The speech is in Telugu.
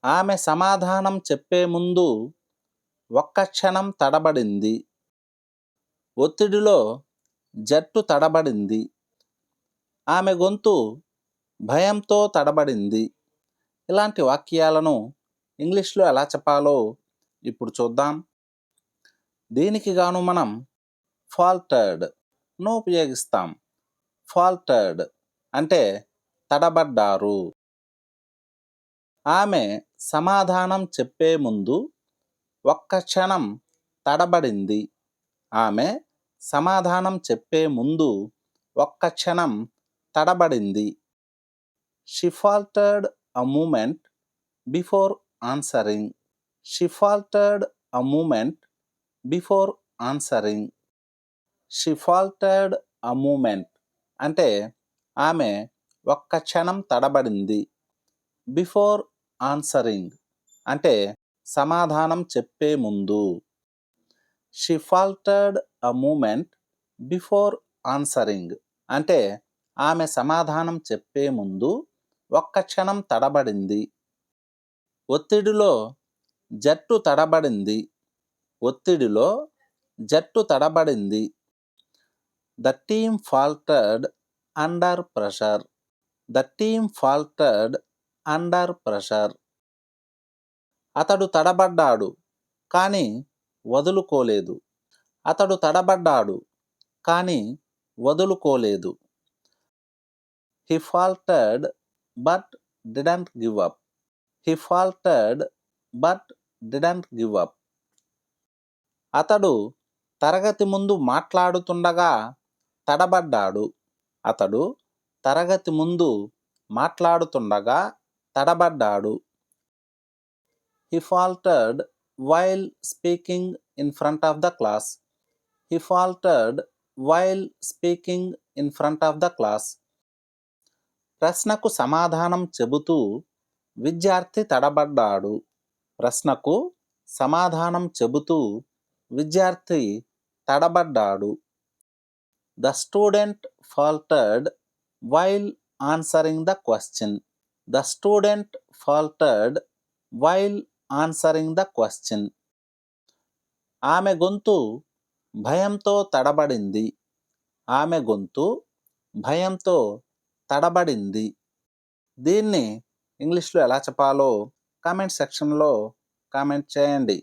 ఆమె సమాధానం చెప్పే ముందు ఒక్క క్షణం తడబడింది. ఒత్తిడిలో జట్టు తడబడింది. ఆమె గొంతు భయంతో తడబడింది. ఇలాంటి వాక్యాలను ఇంగ్లీష్లో ఎలా చెప్పాలో ఇప్పుడు చూద్దాం. దీనికి గాను మనం ఫాల్టర్డ్ను ఉపయోగిస్తాం. ఫాల్టర్డ్ అంటే తడబడ్డారు. ఆమె సమాధానం చెప్పే ముందు ఒక్క క్షణం తడబడింది. ఆమె సమాధానం చెప్పే ముందు ఒక్క క్షణం తడబడింది. She faltered a moment before answering. She faltered a moment before answering. She faltered a moment అంటే ఆమె ఒక్క క్షణం తడబడింది. బిఫోర్ ఆన్సరింగ్ అంటే సమాధానం చెప్పే ముందు. She faltered a moment before answering అంటే ఆమె సమాధానం చెప్పే ముందు ఒక్క క్షణం తడబడింది. ఒత్తిడిలో జట్టు తడబడింది. ఒత్తిడిలో జట్టు తడబడింది. The team faltered under pressure. The team faltered under pressure. అతడు తడబడ్డాడు కానీ వదులుకోలేదు. అతడు తడబడ్డాడు కానీ వదులుకోలేదు. He faltered but didn't give up. He faltered but didn't give up. అతడు తరగతి ముందు మాట్లాడుతుండగా తడబడ్డాడు. అతడు తరగతి ముందు మాట్లాడుతుండగా తడబడ్డాడు. He faltered while speaking in front of the class. He faltered while speaking in front of the class. ప్రశ్నకు సమాధానం చెబుతూ విద్యార్థి తడబడ్డాడు. ప్రశ్నకు సమాధానం చెబుతూ విద్యార్థి తడబడ్డాడు. The student faltered while answering the question. The student faltered while answering the question. ఆమె గొంతు భయంతో తడబడింది. ఆమె గొంతు భయంతో తడబడింది. దీన్ని ఇంగ్లీష్లో ఎలా చెప్పాలో కామెంట్ సెక్షన్లో కామెంట్ చేయండి.